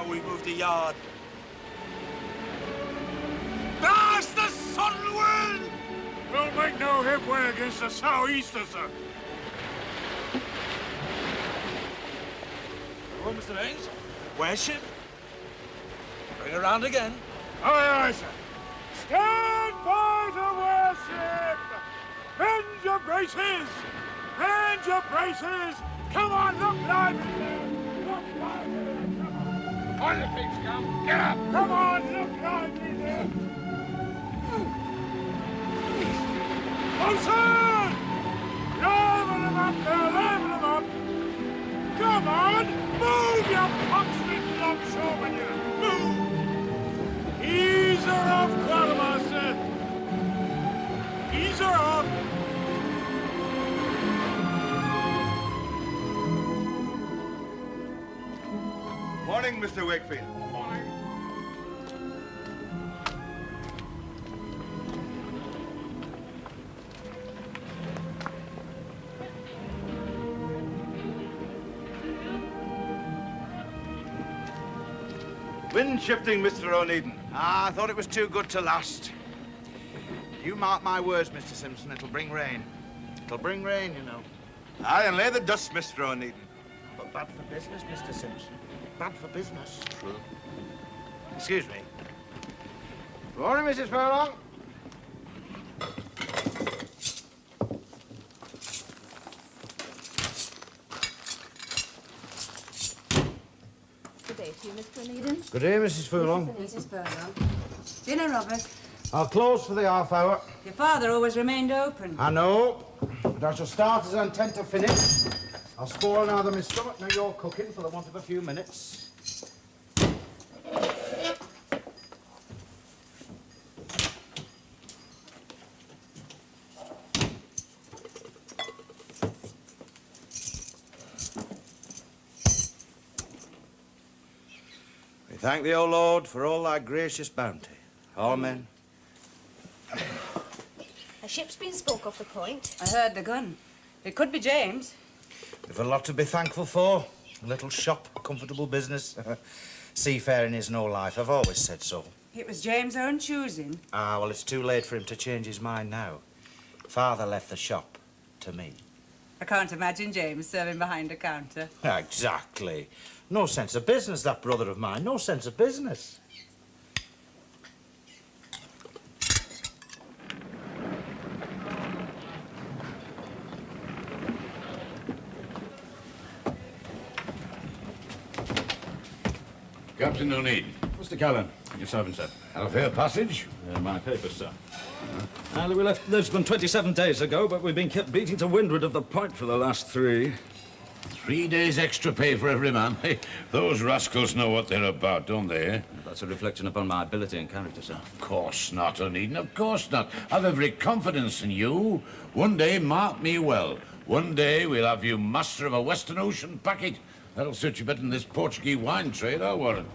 we move the yard. There's the sun wind! We'll make no headway against the sou'easter, sir. Well, Mr. Haynes, where's ship? Bring her round again. Aye, aye, sir. Stand by to worship! Bend your braces! Bend your braces! Come on, look lively there! Look lively there, come on! On your feet, scum! Get up! Come on, look lively there! Wilson! Level them up there, level them up! Come on! Move, you punch-ridden longshore with you! Move! Ease her off, quartermaster! Ease her off! Morning, Mr. Wakefield. Morning. Wind shifting, Mr. Onedin. Ah, I thought it was too good to last. You mark my words, Mr. Simpson, it'll bring rain. It'll bring rain, you know. Aye, and lay the dust, Mr. Onedin. But bad for business, Mr. Simpson. Bad for business. True. Excuse me. Morning, Mrs. Furlong. Good day to you, Mr. Onedin. Good day, Mrs. Furlong. Mrs. Furlong. Dinner, Robert. I'll close for the half hour. Your father always remained open. I know, but I shall start as I intend to finish. I'll spoil neither my stomach nor your cooking for the want of a few minutes. We thank thee, O Lord, for all thy gracious bounty. Amen. A ship's been spoke off the point. I heard the gun. It could be James. We've a lot to be thankful for. A little shop, comfortable business. Seafaring is no life. I've always said so. It was James' own choosing. Ah, well, it's too late for him to change his mind now. Father left the shop to me. I can't imagine James serving behind a counter. Exactly. No sense of business, that brother of mine. No sense of business. Captain Onedin. Mr. Callon, your servant, sir. Had a fair passage? My papers, sir. We left Lisbon 27 days ago, but we've been kept beating to windward of the point for the last 3. 3 days extra pay for every man. Hey, those rascals know what they're about, don't they? Eh? That's a reflection upon my ability and character, sir. Of course not, Onedin, of course not. I've every confidence in you. One day, mark me well, one day we'll have you master of a Western Ocean packet. That'll suit you better than this Portuguese wine trade, I'll warrant.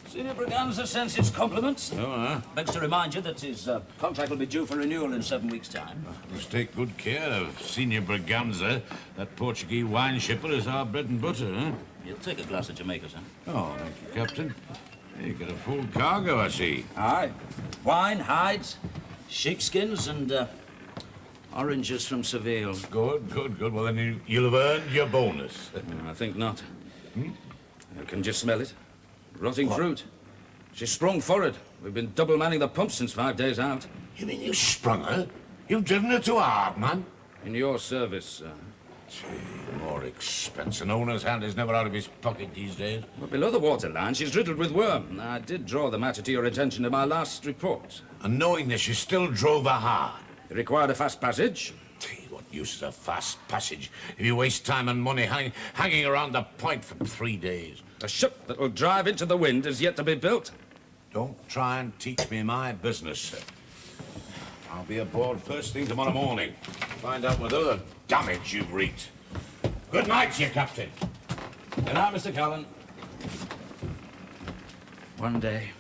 Senior Braganza sends his compliments. Oh, Begs to remind you that his contract will be due for renewal in 7 weeks' time. Must take good care of Senior Braganza. That Portuguese wine shipper is our bread and butter, huh? You'll take a glass of Jamaica, sir. Oh, thank you, Captain. You got a full cargo, I see. Aye. Wine, hides, sheepskins, and oranges from Seville. Good, good, good. Well, then you'll have earned your bonus. I think not. You can just smell it. Rotting fruit. She's sprung forward. We've been double manning the pumps since 5 days out. You mean you sprung her? You've driven her too hard, man. In your service, sir. Gee, more expense. An owner's hand is never out of his pocket these days. But below the waterline, she's riddled with worm. I did draw the matter to your attention in my last report. And knowing this, you still drove her hard. It required a fast passage. Gee, what use is a fast passage if you waste time and money hanging around the point for 3 days? A ship that will drive into the wind is yet to be built. Don't try and teach me my business, sir. I'll be aboard first thing tomorrow morning. Find out what other damage you've wreaked. Good night to you, Captain. Good night, Mr. Callon. One day,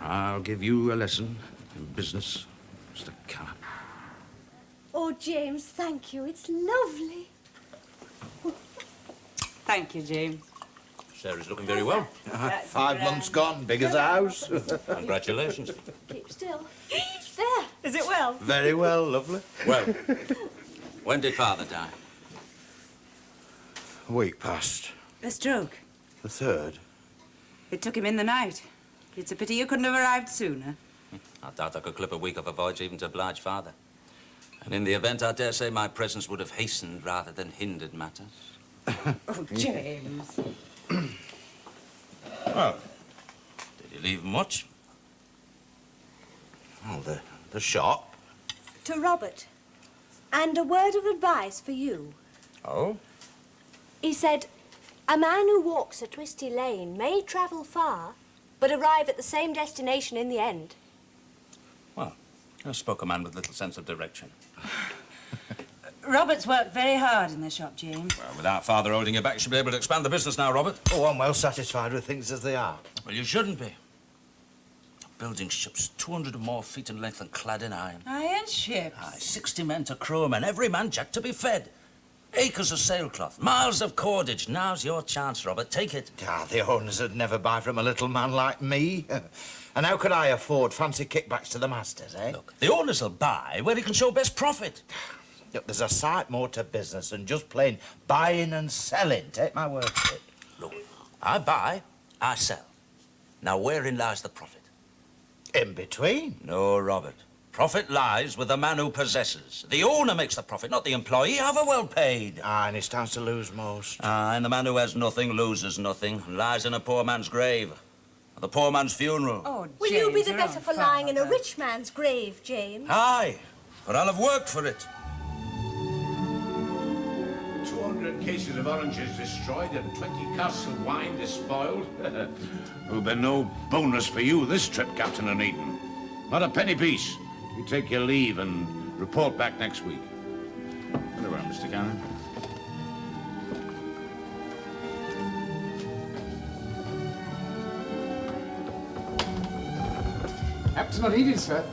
I'll give you a lesson in business, Mr. Callon. Oh, James, thank you. It's lovely. Thank you, James. Sarah's looking very well. 5 months gone, big as a house. Congratulations. Keep still. There. Is it well? Very well, lovely. Well, when did Father die? A week past. A stroke. The 3rd. It took him in the night. It's a pity you couldn't have arrived sooner. I doubt I could clip a week of a voyage even to oblige Father. And in the event, I dare say my presence would have hastened rather than hindered matters. Oh, James. Well, did he leave much? Oh, the shop. To Robert. And a word of advice for you. Oh? He said, a man who walks a twisty lane may travel far, but arrive at the same destination in the end. Well, I spoke a man with little sense of direction. Robert's worked very hard in the shop, James. Well, without Father holding you back, you should be able to expand the business now, Robert. Oh, I'm well satisfied with things as they are. Well, you shouldn't be. Building ships 200 or more feet in length and clad in iron. Iron ships. Aye, 60 men to crew 'em and every man jack to be fed. Acres of sailcloth, miles of cordage. Now's your chance, Robert. Take it. Ah, the owners would never buy from a little man like me. And how could I afford fancy kickbacks to the masters, eh? Look, the owners will buy where he can show best profit. Look, there's a sight more to business than just plain buying and selling. Take my word for it. Look, I buy, I sell. Now, wherein lies the profit? In between. No, Robert. Profit lies with the man who possesses. The owner makes the profit, not the employee. However well paid. Ah, and he stands to lose most. Ah, and the man who has nothing loses nothing and lies in a poor man's grave. At the poor man's funeral. Oh, Will James, you be the you're better on for lying in a fire. rich man's grave, James? Aye, for I'll have worked for it. 200 cases of oranges destroyed and 20 casks of wine despoiled. There'll be no bonus for you this trip, Captain Onedin. Not a penny piece. You take your leave and report back next week. Very well, Mr. Callon. Captain Onedin, sir.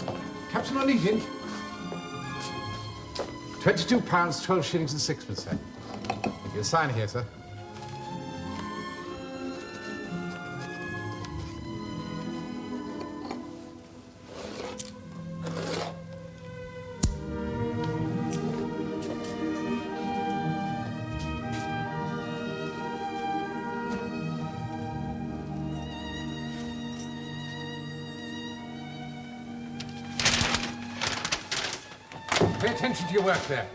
Captain Onedin. £22, 12 shillings and sixpence, sir. If you'll sign here, sir. Pay attention to your work there.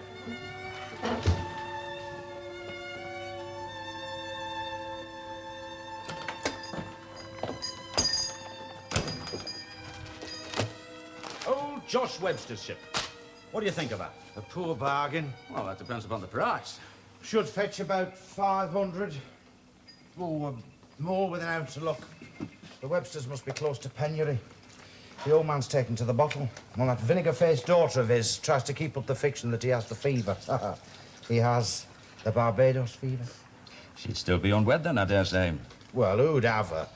Old Josh Webster's ship. What do you think of that? A poor bargain. Well, that depends upon the price. Should fetch about 500. Oh, more with an ounce of luck. The Websters must be close to penury. The old man's taken to the bottle. Well, that vinegar-faced daughter of his tries to keep up the fiction that he has the fever. He has the Barbados fever. She'd still be unwed then, I dare say. Well, who'd have her?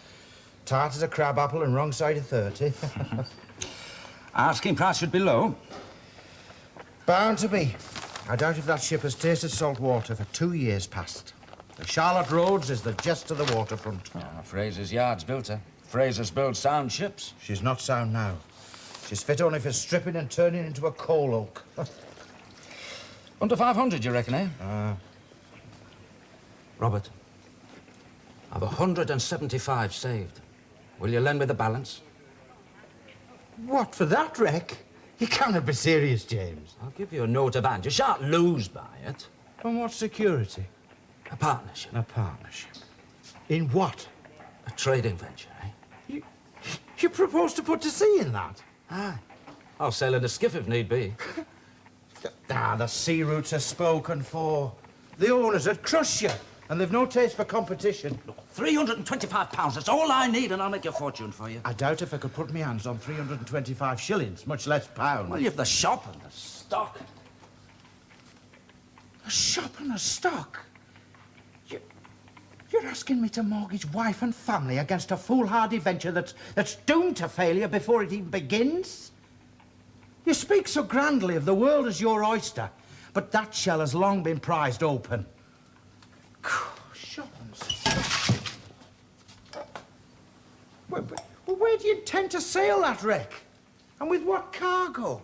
Tart as a crab apple and wrong side of 30. Asking price should be low. Bound to be. I doubt if that ship has tasted salt water for 2 years past. The Charlotte Rhodes is the jest of the waterfront. Oh, Fraser's Yard's built her. Fraser's built sound ships. She's not sound now. She's fit only for stripping and turning into a coal oak. Under 500, you reckon, eh? Robert, I've 175 saved. Will you lend me the balance? What, for that wreck? You cannot be serious, James. I'll give you a note of hand. You shan't lose by it. On what security? A partnership. A partnership. In what? A trading venture, eh? You propose to put to sea in that? Aye. I'll sail in a skiff if need be. The sea routes are spoken for. The owners would crush you, and they've no taste for competition. Look, £325, that's all I need, and I'll make your fortune for you. I doubt if I could put my hands on 325 shillings, much less pounds. Well, you've the shop and the stock. A shop and a stock? You're asking me to mortgage wife and family against a foolhardy venture that's doomed to failure before it even begins? You speak so grandly of the world as your oyster, but that shell has long been prized open. Shop and stock. Well, where do you intend to sail that wreck? And with what cargo?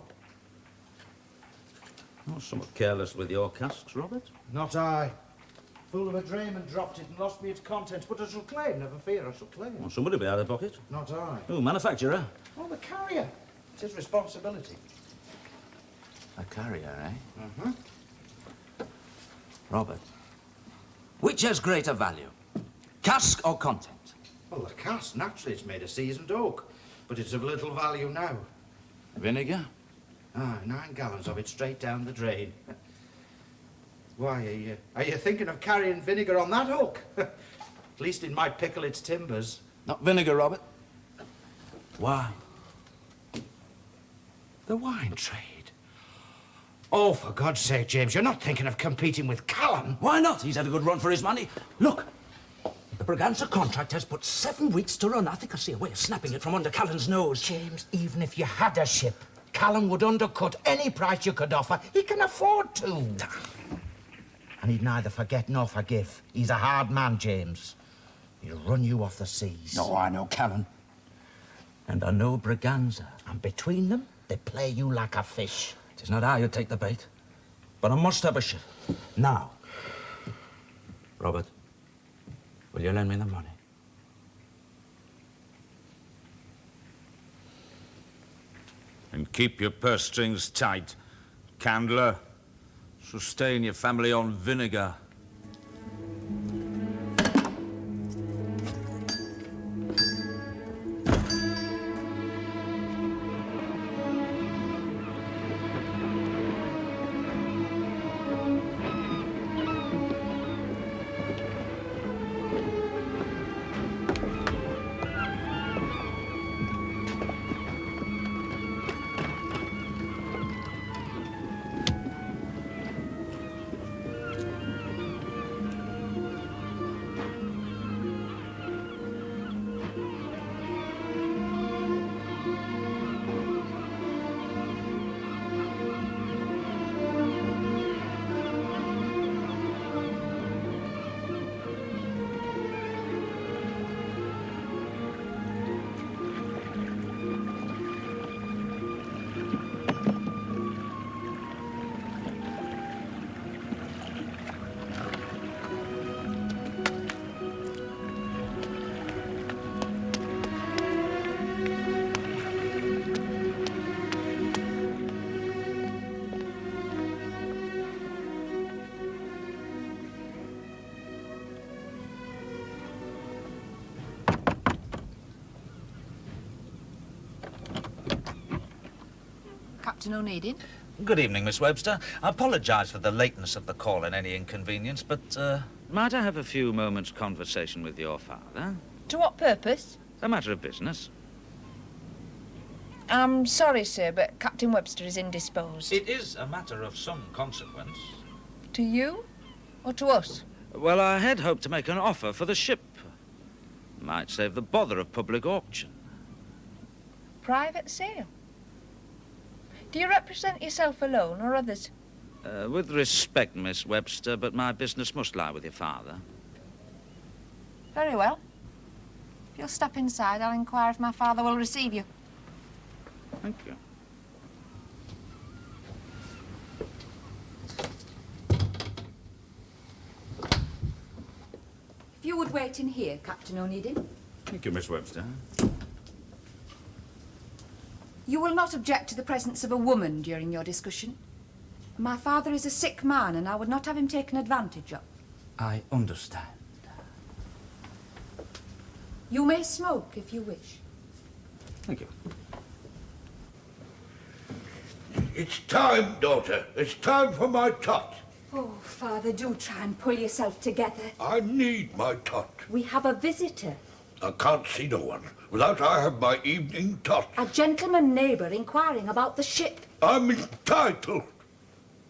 Oh, somewhat careless with your casks, Robert. Not I. Fool of a drayman dropped it and lost me its contents, but I shall claim, never fear, I shall claim. Well, somebody will be out of pocket. Not I. Oh, manufacturer. Oh, the carrier. It's his responsibility. A carrier, eh? Mm-hmm. Robert, which has greater value? Cask or content? Well, the cask, naturally, it's made of seasoned oak, but it's of little value now. Vinegar? Ah, 9 gallons of it straight down the drain. Why, are you thinking of carrying vinegar on that oak? At least it might pickle its timbers. Not vinegar, Robert. Why? The wine trade. Oh, for God's sake, James, you're not thinking of competing with Callon? Why not? He's had a good run for his money. Look, the Braganza contract has but 7 weeks to run. I think I see a way of snapping it from under Callon's nose. James, even if you had a ship, Callon would undercut any price you could offer. He can afford to. And he'd neither forget nor forgive. He's a hard man, James. He'll run you off the seas. No, I know Callon. And I know Braganza. And between them, they play you like a fish. It is not I who take the bait, but I must have a ship. Now. Robert, will you lend me the money? And keep your purse strings tight, chandler. Sustain your family on vinegar. Captain Onedin? Good evening, Miss Webster. I apologise for the lateness of the call and any inconvenience, but, Might I have a few moments' conversation with your father? To what purpose? A matter of business. I'm sorry, sir, but Captain Webster is indisposed. it is a matter of some consequence. To you or to us? Well, I had hoped to make an offer for the ship. Might save the bother of public auction. Private sale? Do you represent yourself alone or others? With respect, Miss Webster, but my business must lie with your father. Very well. If you'll step inside, I'll inquire if my father will receive you. Thank you. If you would wait in here, Captain Onedin. Thank you, Miss Webster. You will not object to the presence of a woman during your discussion. My father is a sick man, and I would not have him taken advantage of. I understand. You may smoke if you wish. Thank you. It's time, daughter. It's time for my tot. Oh, Father, do try and pull yourself together. I need my tot. We have a visitor. I can't see no one without I have my evening tot. A gentleman neighbour inquiring about the ship. I'm entitled.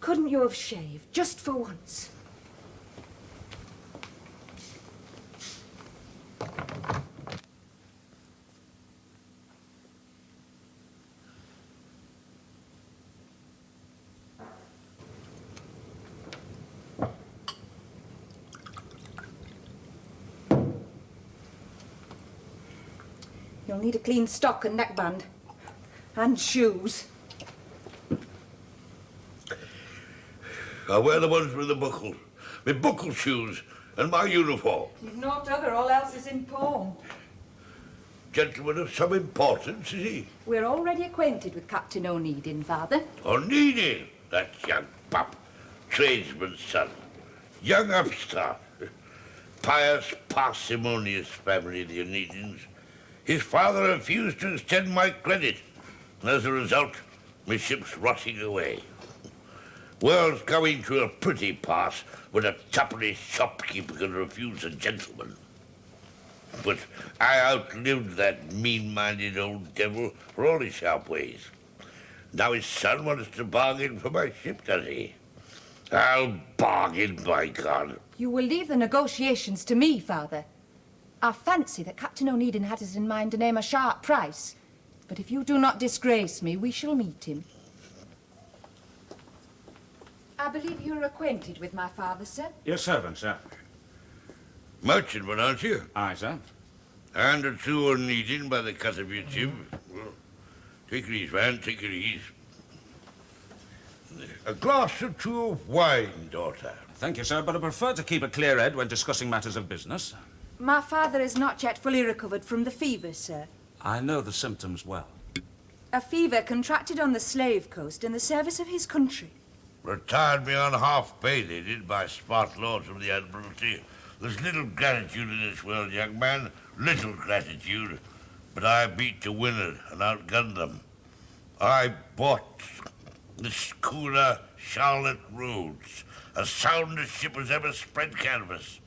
Couldn't you have shaved, just for once? You'll need a clean stock and neckband. And shoes. I wear the ones with the buckles. My buckle shoes and my uniform. You've no other, all else is in pawn. Gentleman of some importance, is he? We're already acquainted with Captain Onedin, Father. Onedin? That young pup. Tradesman's son. Young upstart. Pious, parsimonious family, the Onedins. His father refused to extend my credit, and as a result, my ship's rotting away. World's coming to a pretty pass when a twopenny shopkeeper can refuse a gentleman. But I outlived that mean-minded old devil for all his sharp ways. Now his son wants to bargain for my ship, does he? I'll bargain, by God. You will leave the negotiations to me, Father. I fancy that Captain Onedin had it in mind to name a sharp price. But if you do not disgrace me, we shall meet him. I believe you're acquainted with my father, sir? Your servant, sir. Merchantman, aren't you? Aye, sir. And a true Onedin by the cut of your jib. Well, take it easy, man, take it easy. A glass or two of wine, daughter. Thank you, sir, but I prefer to keep a clear head when discussing matters of business. My father is not yet fully recovered from the fever, sir. I know the symptoms well. A fever contracted on the slave coast in the service of his country. Retired me on half pay, they did, by smart lords from the Admiralty. There's little gratitude in this world, young man, little gratitude. But I beat the winners and outgunned them. I bought the schooner Charlotte Rhodes, as sound a ship as ever spread canvas.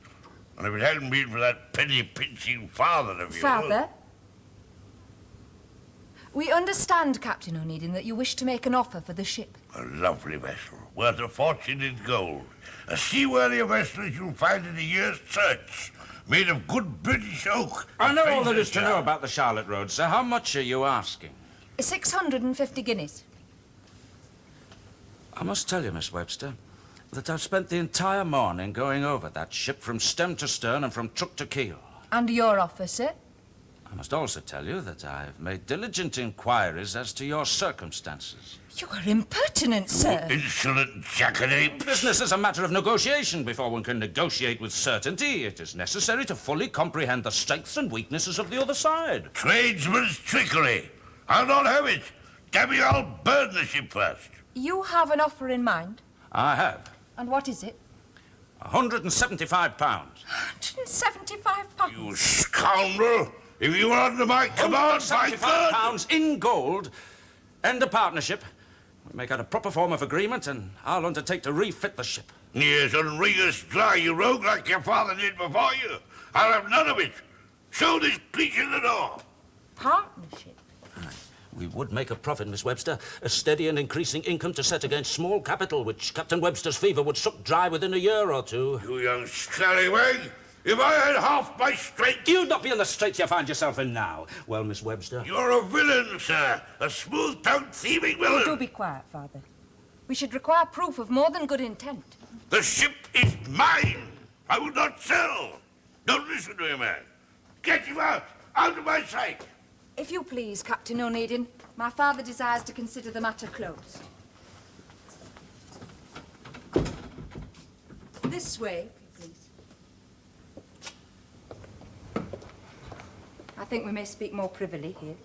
And if it hadn't been for that penny-pinching father of yours... Father? We understand, Captain Onedin, that you wish to make an offer for the ship. A lovely vessel, worth a fortune in gold. A seaworthy vessel as you'll find in a year's search, made of good British oak. I know all there is to know about the Charlotte Rhodes, sir. How much are you asking? 650 guineas. I must tell you, Miss Webster, that I've spent the entire morning going over that ship from stem to stern and from truck to keel. And your offer, sir? I must also tell you that I've made diligent inquiries as to your circumstances. You are impertinent, sir. Insolent jackanapes. Business is a matter of negotiation. Before one can negotiate with certainty, it is necessary to fully comprehend the strengths and weaknesses of the other side. Tradesman's trickery. I'll not have it. Damn you, I'll burn the ship first. You have an offer in mind? I have. And what is it? £175. £175? You scoundrel! If you were under my command, by God! £175 in gold. End a partnership. We make out a proper form of agreement, and I'll undertake to refit the ship. Yes, and wring us dry, you rogue, like your father did before you. I'll have none of it. Show this creature the door. Partnership? We would make a profit, Miss Webster. A steady and increasing income to set against small capital, which Captain Webster's fever would suck dry within a year or two. You young scallywag! If I had half my strength... You'd not be in the straits you find yourself in now. Well, Miss Webster... You're a villain, sir. A smooth-tongued, thieving villain. Do be quiet, Father. We should require proof of more than good intent. The ship is mine. I will not sell. Don't listen to him, man. Get him out of my sight. If you please, Captain Onedin, my father desires to consider the matter closed. This way, if you please. I think we may speak more privily here.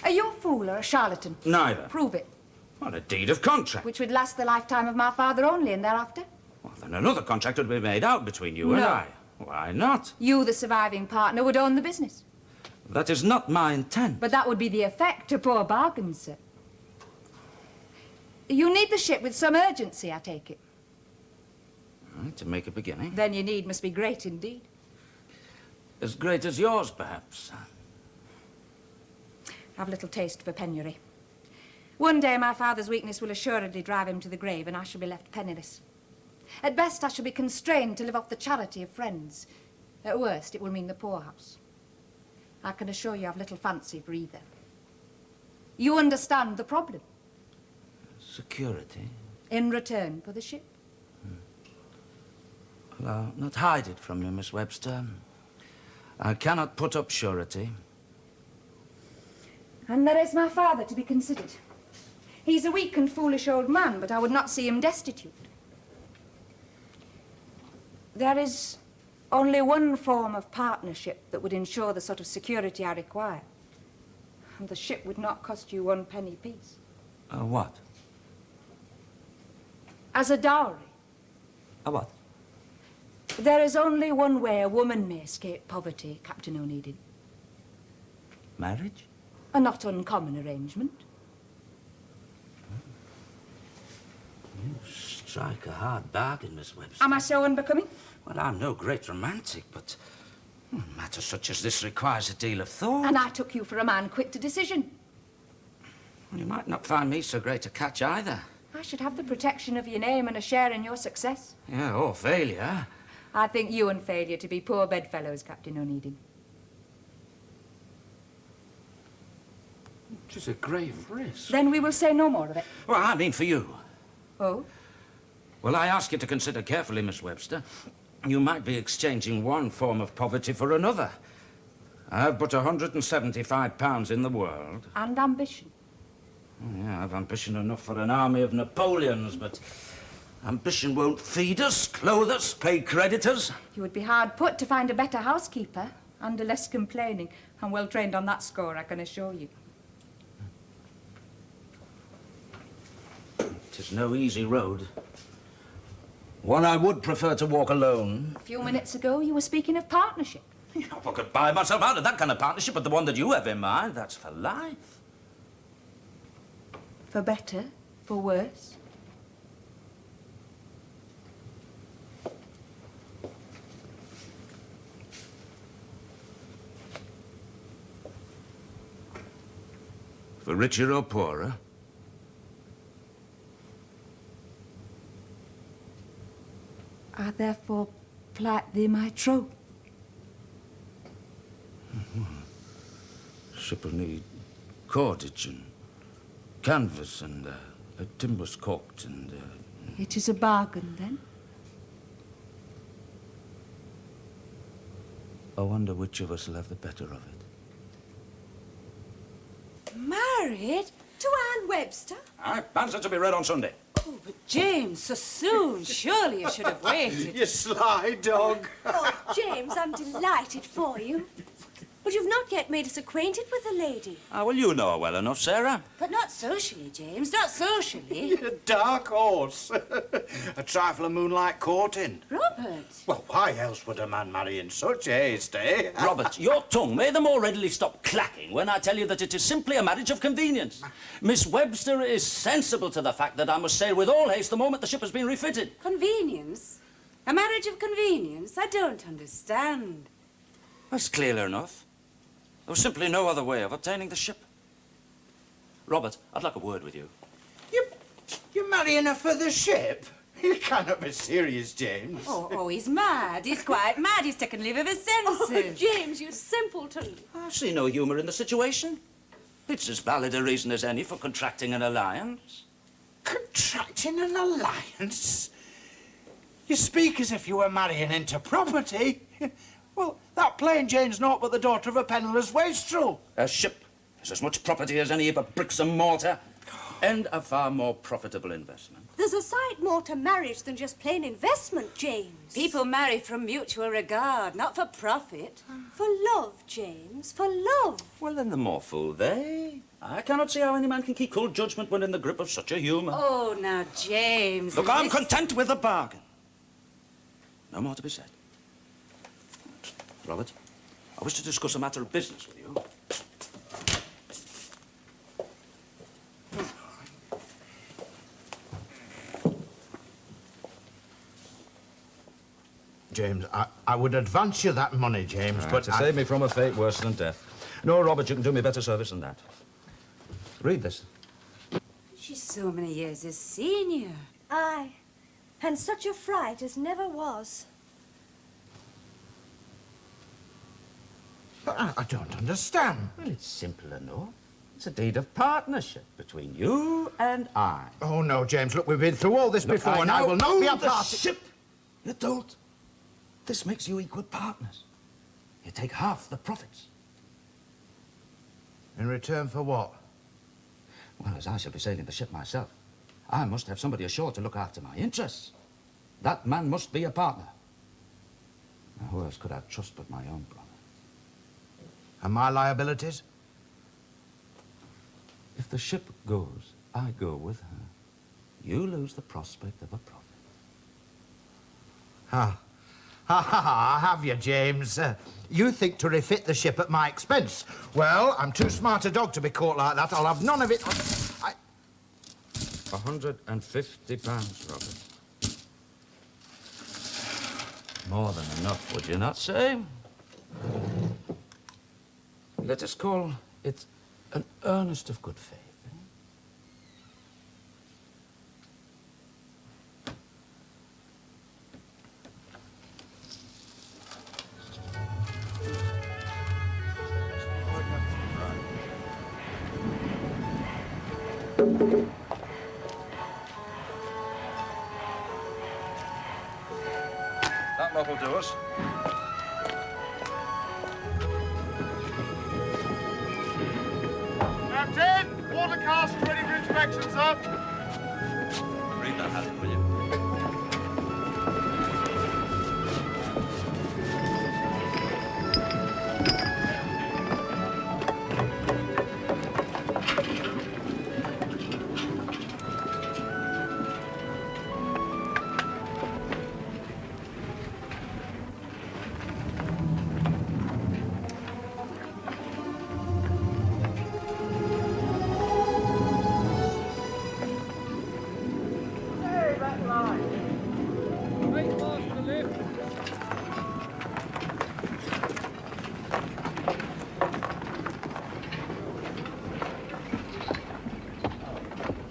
Are you a fool or a charlatan? Neither. Prove it. Well, a deed of contract. Which would last the lifetime of my father only, and thereafter? Well, then another contract would be made out between you and I. Why not? You, the surviving partner, would own the business. That is not my intent. But that would be the effect, a poor bargain, sir. You need the ship with some urgency, I take it. To make a beginning. Then your need must be great indeed. As great as yours, perhaps. I've little taste for penury. One day my father's weakness will assuredly drive him to the grave, and I shall be left penniless. At best, I shall be constrained to live off the charity of friends. At worst, it will mean the poorhouse. I can assure you I've little fancy for either. You understand the problem. Security? In return for the ship. Well, I'll not hide it from you, Miss Webster. I cannot put up surety. And there is my father to be considered. He's a weak and foolish old man, but I would not see him destitute. There is only one form of partnership that would ensure the sort of security I require. And the ship would not cost you 1 penny apiece. What? As a dowry. What? There is only one way a woman may escape poverty, Captain Onedin. Marriage? A not uncommon arrangement. You strike a hard bargain, Miss Webster. Am I so unbecoming? Well, I'm no great romantic, but matters such as this requires a deal of thought. And I took you for a man quick to decision. You might not find me so great a catch either. I should have the protection of your name and a share in your success. Yeah, or failure. I think you and failure to be poor bedfellows, Captain Onedin. It is a grave risk. Then we will say no more of it. Well, I mean for you. Oh? Well, I ask you to consider carefully, Miss Webster. You might be exchanging one form of poverty for another. I've but £175 in the world. And ambition. Oh, yeah, I've ambition enough for an army of Napoleons, but ambition won't feed us, clothe us, pay creditors. You would be hard put to find a better housekeeper, and a less complaining. I'm well trained on that score, I can assure you. It is no easy road. One I would prefer to walk alone. A few minutes ago, you were speaking of partnership. I could buy myself out of that kind of partnership, but the one that you have in mind, that's for life. For better, for worse. For richer or poorer. I therefore plight thee my troth. Ship'll need cordage and canvas and timbers caulked and... It is a bargain, then? I wonder which of us will have the better of it. Married? To Anne Webster? Aye, banns are to be read on Sunday. Oh, but James, so soon. Surely you should have waited. You sly dog. Oh, James, I'm delighted for you. But you've not yet made us acquainted with the lady. Ah, well, you know her well enough, Sarah. But not socially, James, not socially. You dark horse. A trifle of moonlight courting. Robert. Well, why else would a man marry in such haste, eh? Robert, your tongue may the more readily stop clacking when I tell you that it is simply a marriage of convenience. Miss Webster is sensible to the fact that I must sail with all haste the moment the ship has been refitted. Convenience? A marriage of convenience? I don't understand. That's clear enough. There was simply no other way of obtaining the ship. Robert, I'd like a word with you. You're marrying her for the ship? You cannot be serious, James. Oh, he's mad. He's quite mad. He's taken leave of his senses. Oh, James, you simpleton. I see no humour in the situation. It's as valid a reason as any for contracting an alliance. Contracting an alliance? You speak as if you were marrying into property. Well, that plain Jane's naught but the daughter of a penniless wastrel. A ship is as much property as any heap of bricks and mortar, and a far more profitable investment. There's a sight more to marriage than just plain investment, James. People marry from mutual regard, not for profit. For love, James, for love. Well, then the more fool they. I cannot see how any man can keep cool judgment when in the grip of such a humour. Oh, now, James... Look, I'm content with the bargain. No more to be said. Robert, I wish to discuss a matter of business with you. James, I would advance you that money, James, but to save me from a fate worse than death. No, Robert, you can do me better service than that. Read this. She's so many years his senior. Aye, and such a fright as never was. But I don't understand. Well, it's simple enough. It's a deed of partnership between you and I. Oh, no, James, look, we've been through all this before, and I will not be a party. Ship. You don't. This makes you equal partners. You take half the profits. In return for what? Well, as I shall be sailing the ship myself, I must have somebody ashore to look after my interests. That man must be a partner. Now, who else could I trust but my own brother? And my liabilities? If the ship goes, I go with her. You lose the prospect of a profit. Ha. Ha ha ha, have you, James? You think to refit the ship at my expense. Well, I'm too smart a dog to be caught like that. I'll have none of it. £150, Robert. More than enough, would you not say? Let us call it an earnest of good faith. That lot will do us. Captain, water cask ready for inspection, sir. Read that, Harry, will you?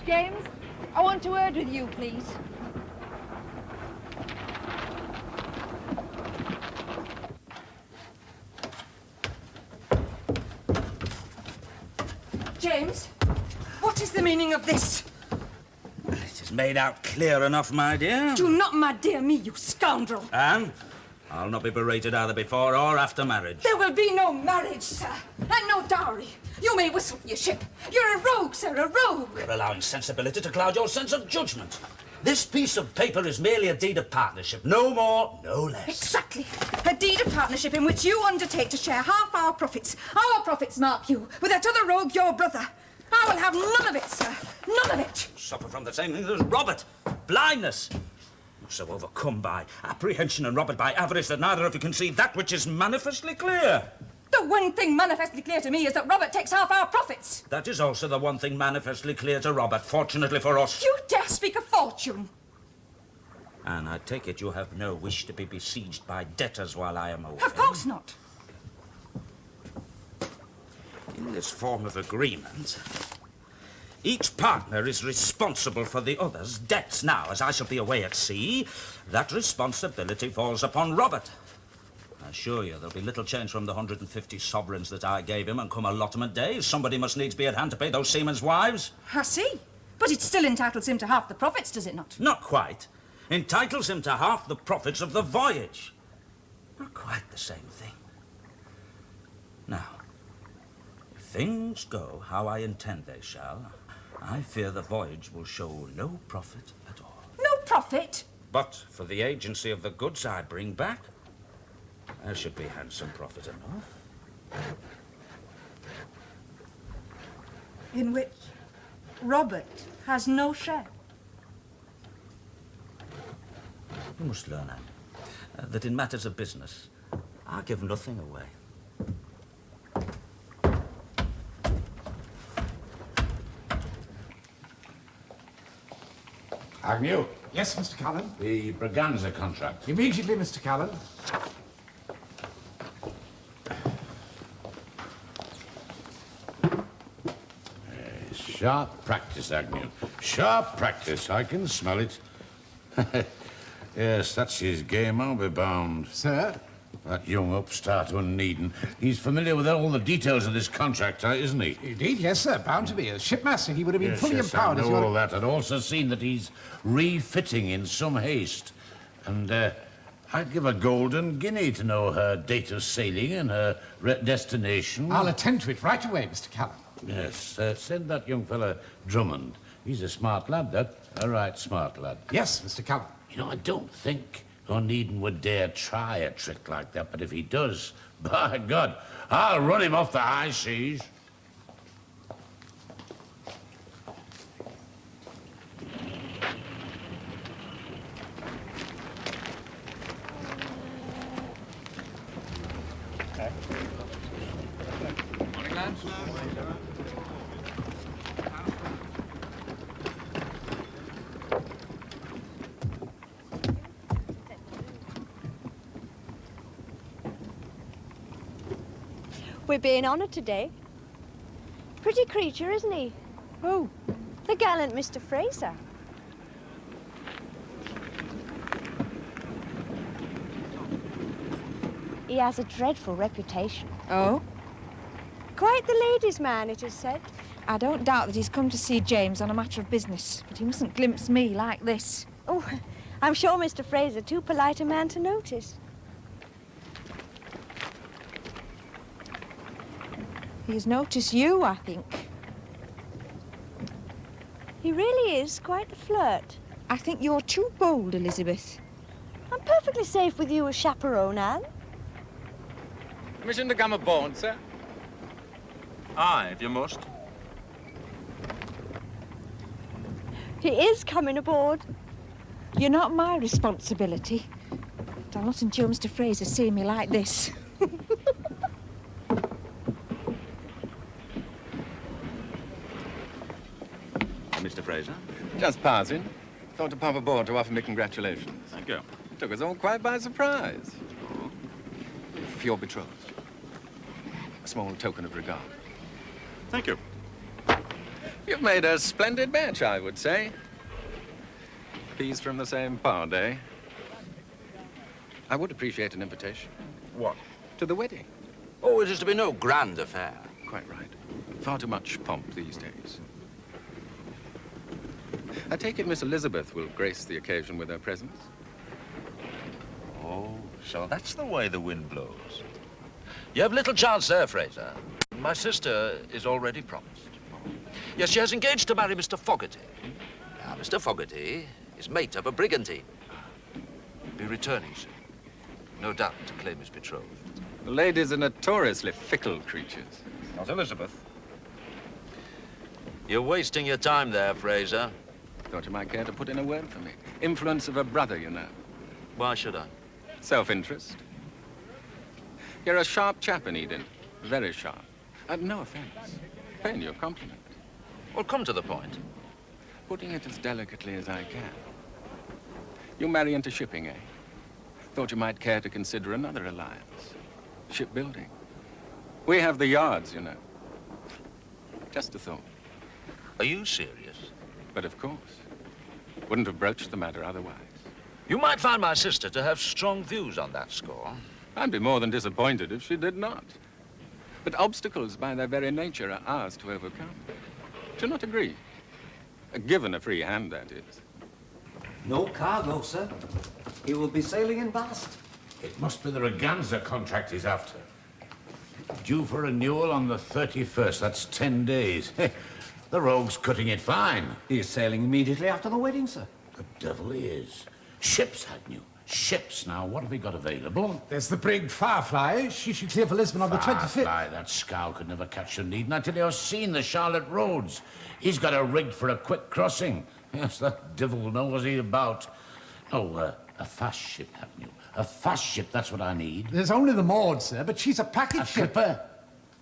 James, I want a word with you, please. James, what is the meaning of this? It is made out clear enough, my dear. Do not my dear me, you scoundrel. Anne, I'll not be berated either before or after marriage. There will be no marriage, sir, and no dowry. You may whistle for your ship. You're a rogue, sir, a rogue. You're allowing sensibility to cloud your sense of judgment. This piece of paper is merely a deed of partnership. No more, no less. Exactly. A deed of partnership in which you undertake to share half our profits. Our profits, mark you, with that other rogue, your brother. I will have none of it, sir. None of it. Suffer from the same thing as Robert. Blindness. You're so overcome by apprehension and Robert by avarice that neither of you can see that which is manifestly clear. The one thing manifestly clear to me is that Robert takes half our profits. That is also the one thing manifestly clear to Robert, fortunately for us. You dare speak of fortune? And I take it you have no wish to be besieged by debtors while I am away. Of course not. In this form of agreement, each partner is responsible for the other's debts. Now, as I shall be away at sea, that responsibility falls upon Robert. I assure you there'll be little change from the 150 sovereigns that I gave him, and come allotment day, somebody must needs be at hand to pay those seamen's wives. I see. But it still entitles him to half the profits, does it not? Not quite. Entitles him to half the profits of the voyage. Not quite the same thing. Now, if things go how I intend they shall, I fear the voyage will show no profit at all. No profit? But for the agency of the goods I bring back, there should be handsome profit enough. In which Robert has no share. You must learn, Anne, that in matters of business, I give nothing away. Agnew? Yes, Mr. Callon? The Braganza contract. Immediately, Mr. Callon. Sharp practice, Agnew. Sharp practice. I can smell it. Yes, that's his game, I'll be bound. Sir, That young upstart Onedin. He's familiar with all the details of this contract, isn't he? Indeed, yes, sir. Bound to be. As shipmaster, he would have been fully empowered I as know your... all that. I'd also seen that he's refitting in some haste. And I'd give a golden guinea to know her date of sailing and her destination. I'll attend to it right away, Mr. Callon. Yes, send that young fella Drummond. He's a smart lad, that. A right smart lad. Yes, Mr. Callon. You know, I don't think Onedin would dare try a trick like that, but if he does, by God, I'll run him off the high seas. Morning, lads. We're being honoured today. Pretty creature, isn't he? Who? The gallant Mr. Fraser. He has a dreadful reputation. Oh? Quite the ladies' man, it is said. I don't doubt that he's come to see James on a matter of business, but he mustn't glimpse me like this. Oh, I'm sure Mr. Fraser too polite a man to notice. He's noticed you, I think. He really is quite the flirt. I think you're too bold, Elizabeth. I'm perfectly safe with you as chaperone, Anne. Permission to come aboard, sir? Aye, if you must. He is coming aboard. You're not my responsibility. But I'll not endure Mr. Fraser seeing me like this. Mr. Fraser? Just passing. Thought to pop aboard to offer me congratulations. Thank you. Took us all quite by surprise. Oh. For your betrothed. A small token of regard. Thank you. You've made a splendid match, I would say. Peas from the same pod, eh? I would appreciate an invitation. What? To the wedding. Oh, it is to be no grand affair. Quite right. Far too much pomp these days. I take it Miss Elizabeth will grace the occasion with her presence. Oh, so that's the way the wind blows. You have little chance there, Fraser. My sister is already promised. Yes, she has engaged to marry Mr. Fogarty. Now, Mr. Fogarty is mate of a brigantine. Be returning soon. No doubt to claim his betrothed. The ladies are notoriously fickle creatures. Not Elizabeth. You're wasting your time there, Fraser. Thought you might care to put in a word for me. Influence of a brother, you know. Why should I? Self-interest. You're a sharp chap, Onedin. Very sharp. No offense. Paying you a compliment. Well, come to the point. Putting it as delicately as I can. You marry into shipping, eh? Thought you might care to consider another alliance. Shipbuilding. We have the yards, you know. Just a thought. Are you serious? But of course. Wouldn't have broached the matter otherwise. You might find my sister to have strong views on that score. I'd be more than disappointed if she did not. But obstacles, by their very nature, are ours to overcome. Do you not agree? Given a free hand, that is. No cargo, sir. He will be sailing in Bast. It must be the Braganza contract he's after. Due for renewal on the 31st. That's 10 days. The rogue's cutting it fine. He is sailing immediately after the wedding, sir. The devil he is. Ships, hadn't you? Ships. Now, what have we got available? There's the brig Firefly. She should clear for Lisbon on the 25th. Firefly, that scow could never catch Onedin. I tell you, I've seen the Charlotte Rhodes. He's got a rig for a quick crossing. Yes, that devil knows he's about. Oh, a fast ship, haven't you? A fast ship, that's what I need. There's only the Maud, sir, but she's a package ship. Clipper?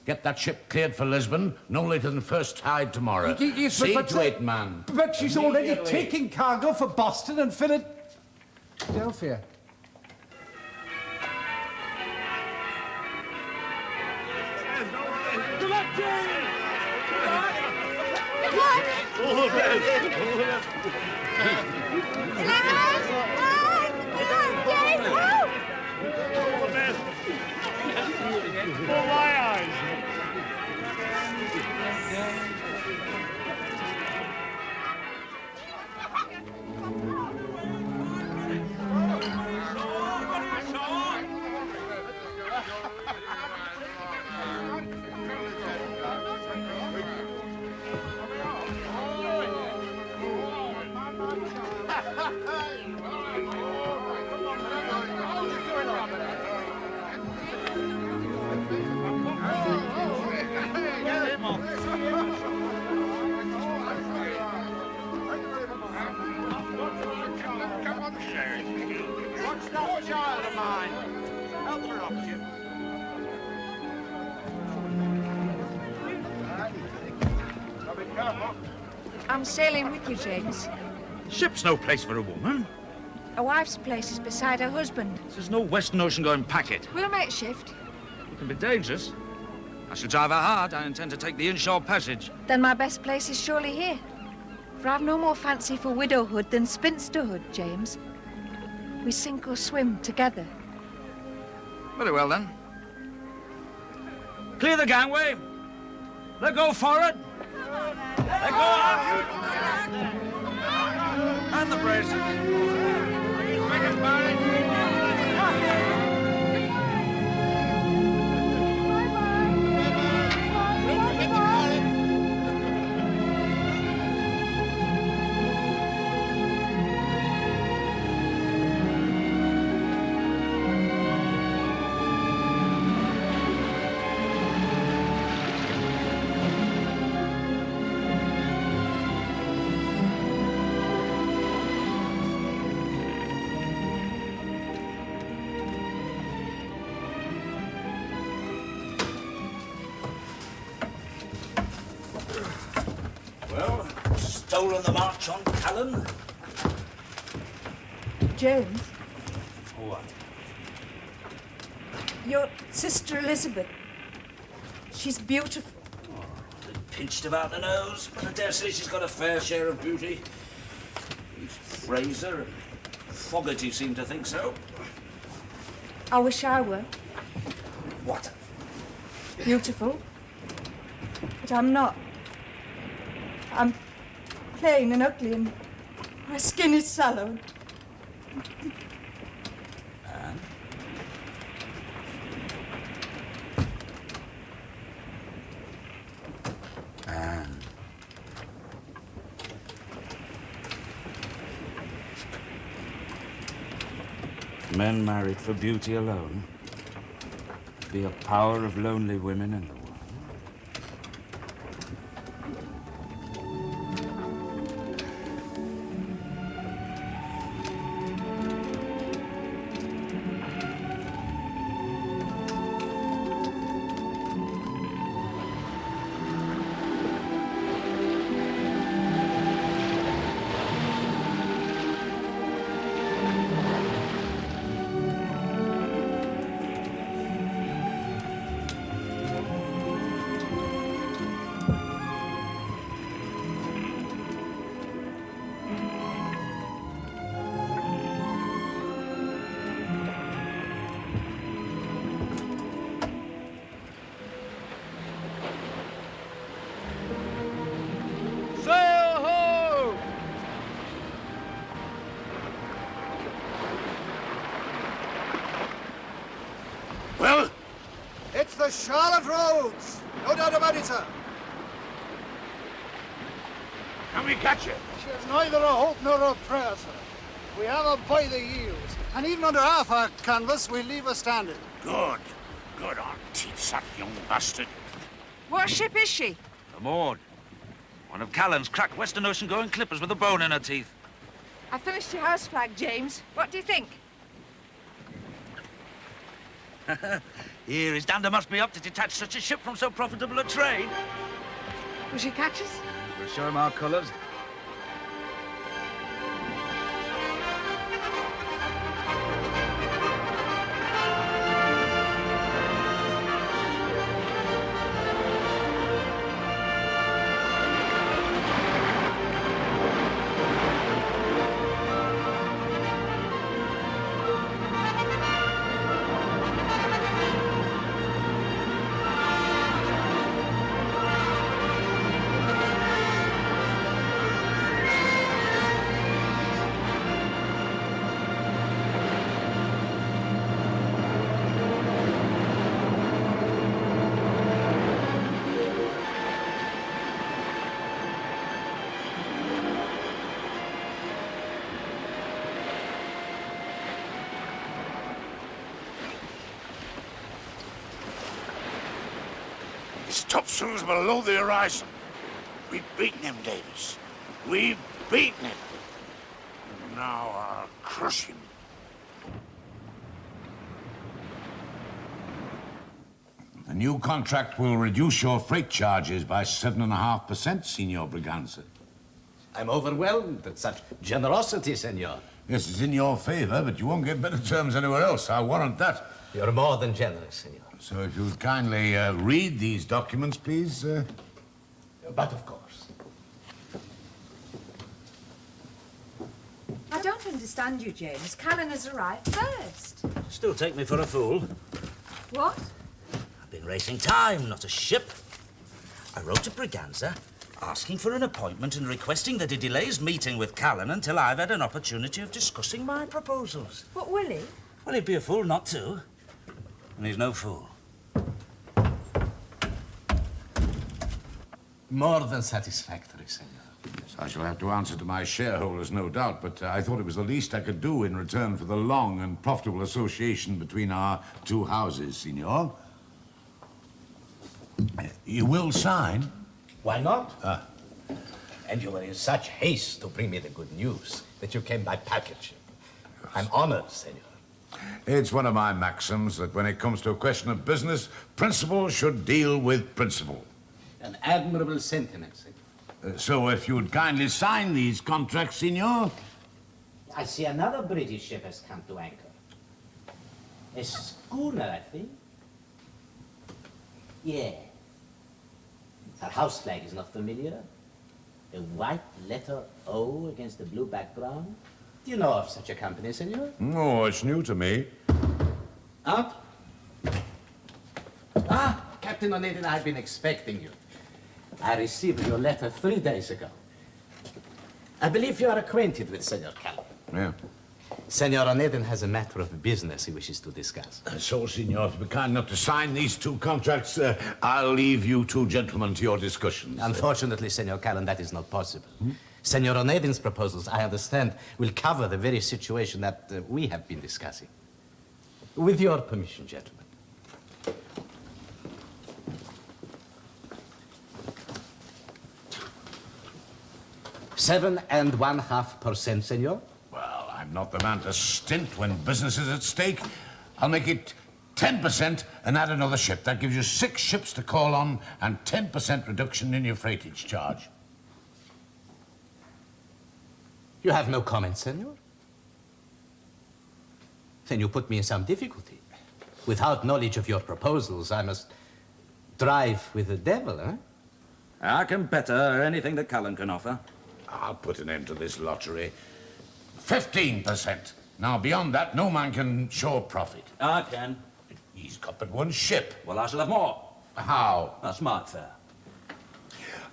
Get that ship cleared for Lisbon, no later than first tide tomorrow. Yes, See but, to it, man. But she's already taking cargo for Boston and Philadelphia. Good luck, James! Good luck! James! Oh! For my eyes. What's that child of mine? Help her up, Jim. Be careful. I'm sailing with you, James. Ship's no place for a woman. A wife's place is beside her husband. This is no Western Ocean going packet. We'll make shift. It can be dangerous. I shall drive her hard. I intend to take the inshore passage. Then my best place is surely here. For I've no more fancy for widowhood than spinsterhood, James. We sink or swim together. Very well, then. Clear the gangway. Let go forward. Let go aft. And the braces. Well, stolen the march on Callon. James, What? your sister Elizabeth. She's beautiful. Pinched about the nose, but I dare say she's got a fair share of beauty. Fraser and Fogarty seem to think so. I wish I were What? beautiful, but I'm not. I'm plain and ugly, and my skin is sallow. And? And? Men married for beauty alone. Be a power of lonely women in the world. Well? It's the Charlotte Rhodes. No doubt about it, sir. Can we catch her? She has neither a hope nor a prayer, sir. We have her by the heels, and even under half our canvas, we leave her standing. Good. Good on teeth, that young bastard. What ship is she? The Maud. One of Callon's crack Western Ocean going clippers with a bone in her teeth. I finished your house flag, James. What do you think? Here, his dander must be up to detach such a ship from so profitable a trade. Will she catch us? We'll show him our colours. sun's below the horizon. We've beaten him, Davis. We've beaten him. Now I'll crush him. The new contract will reduce your freight charges by 7.5%, Signor Braganza. I'm overwhelmed at such generosity, senor. Yes, it's in your favor, but you won't get better terms anywhere else. I warrant that. You're more than generous, senor. So if you'd kindly read these documents, please. But of course. I don't understand you, James. Callon has arrived first. Still take me for a fool. What? I've been racing time, not a ship. I wrote to Braganza, asking for an appointment and requesting that he delays meeting with Callon until I've had an opportunity of discussing my proposals. What, will he? Well, he'd be a fool not to. And he's no fool. More than satisfactory, senor. Yes, I shall have to answer to my shareholders, no doubt, but I thought it was the least I could do in return for the long and profitable association between our two houses, Signor. You will sign? Why not? And you were in such haste to bring me the good news that you came by package. I'm honored, senor. It's one of my maxims that when it comes to a question of business, principle should deal with principle. An admirable sentiment, senor. So if you'd kindly sign these contracts, Signor. I see another British ship has come to anchor. A schooner, I think. Yeah. Her house flag is not familiar. A white letter O against the blue background. Do you know of such a company, senor? No, it's new to me. Aunt? Captain Onedin, I've been expecting you. I received your letter 3 days ago. I believe you are acquainted with Senor Callon. Yeah. Senor Onedin has a matter of business he wishes to discuss. So, Signor, if you're kind enough to sign these two contracts, I'll leave you two gentlemen to your discussions. Unfortunately, Senor Callon, that is not possible. Senor Onedin's proposals, I understand, will cover the very situation that we have been discussing. With your permission, gentlemen. $7.5%, senor. Well, I'm not the man to stint when business is at stake. I'll make it 10% and add another ship. That gives you 6 ships to call on and 10% reduction in your freightage charge. You have no comment, senor? Then you put me in some difficulty. Without knowledge of your proposals, I must drive with the devil, eh? I can better anything that Callon can offer. I'll put an end to this lottery. 15%. Now, beyond that, no man can show a profit. I can. He's got but one ship. Well, I shall have more. How? That's my fare.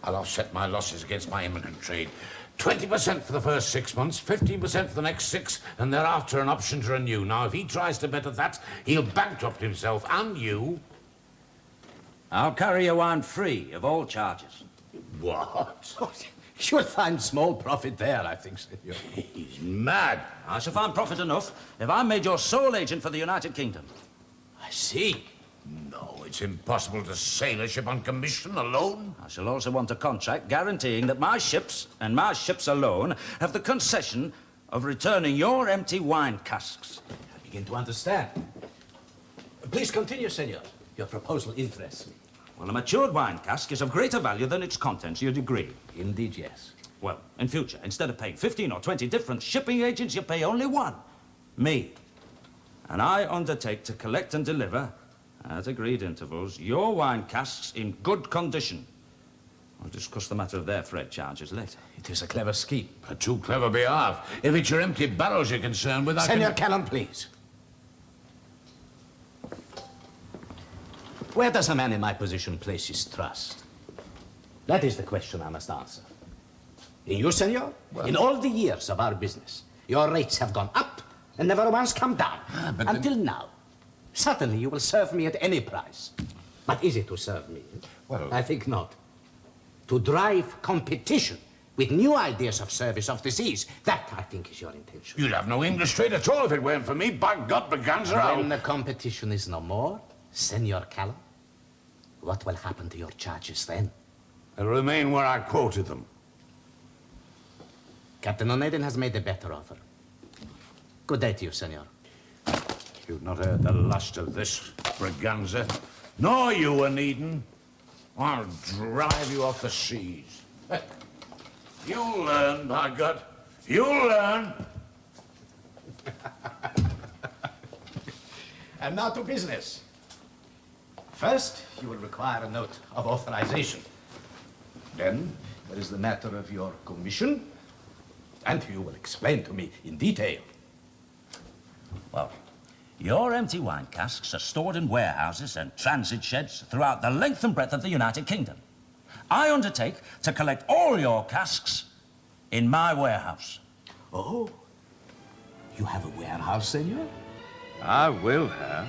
I'll offset my losses against my immigrant trade. 20% for the first 6 months, 15% for the next 6, and thereafter an option to renew. Now, if he tries to better that, he'll bankrupt himself and you. I'll carry your wine free of all charges. What? You'll find small profit there, I think, senor. He's mad. I shall find profit enough if I'm made your sole agent for the United Kingdom. I see. No, it's impossible to sail a ship on commission alone. I shall also want a contract guaranteeing that my ships, and my ships alone, have the concession of returning your empty wine casks. I begin to understand. Please continue, senor. Your proposal interests me. Well, a matured wine cask is of greater value than its contents, you'd agree? Indeed, yes. Well, in future, instead of paying 15 or 20 different shipping agents, you pay only one. Me. And I undertake to collect and deliver, at agreed intervals, your wine casks in good condition. I'll discuss the matter of their freight charges later. It is a clever scheme. A too clever behalf. If it's your empty barrels you're concerned with, Senor Callon, please. Where does a man in my position place his trust? That is the question I must answer. In you, senor? Well, in all the years of our business, your rates have gone up and never once come down. Until now. Certainly you will serve me at any price. But is it to serve me? Well, I think not. To drive competition with new ideas of service of the seas, that, I think, is your intention. You'd have no English trade at all if it weren't for me. By God, Braganza, When the competition is no more, Senor Callon, What will happen to your charges then? They'll remain where I quoted them. Captain Onedin has made a better offer. Good day to you, senor. You've not heard the last of this, Braganza. Nor you, Onedin. I'll drive you off the seas. You'll learn, by God. You'll learn. And now to business. First, you will require a note of authorization. Then, there is the matter of your commission, and you will explain to me in detail. Well, your empty wine casks are stored in warehouses and transit sheds throughout the length and breadth of the United Kingdom. I undertake to collect all your casks in my warehouse. Oh, you have a warehouse, senor? I will have.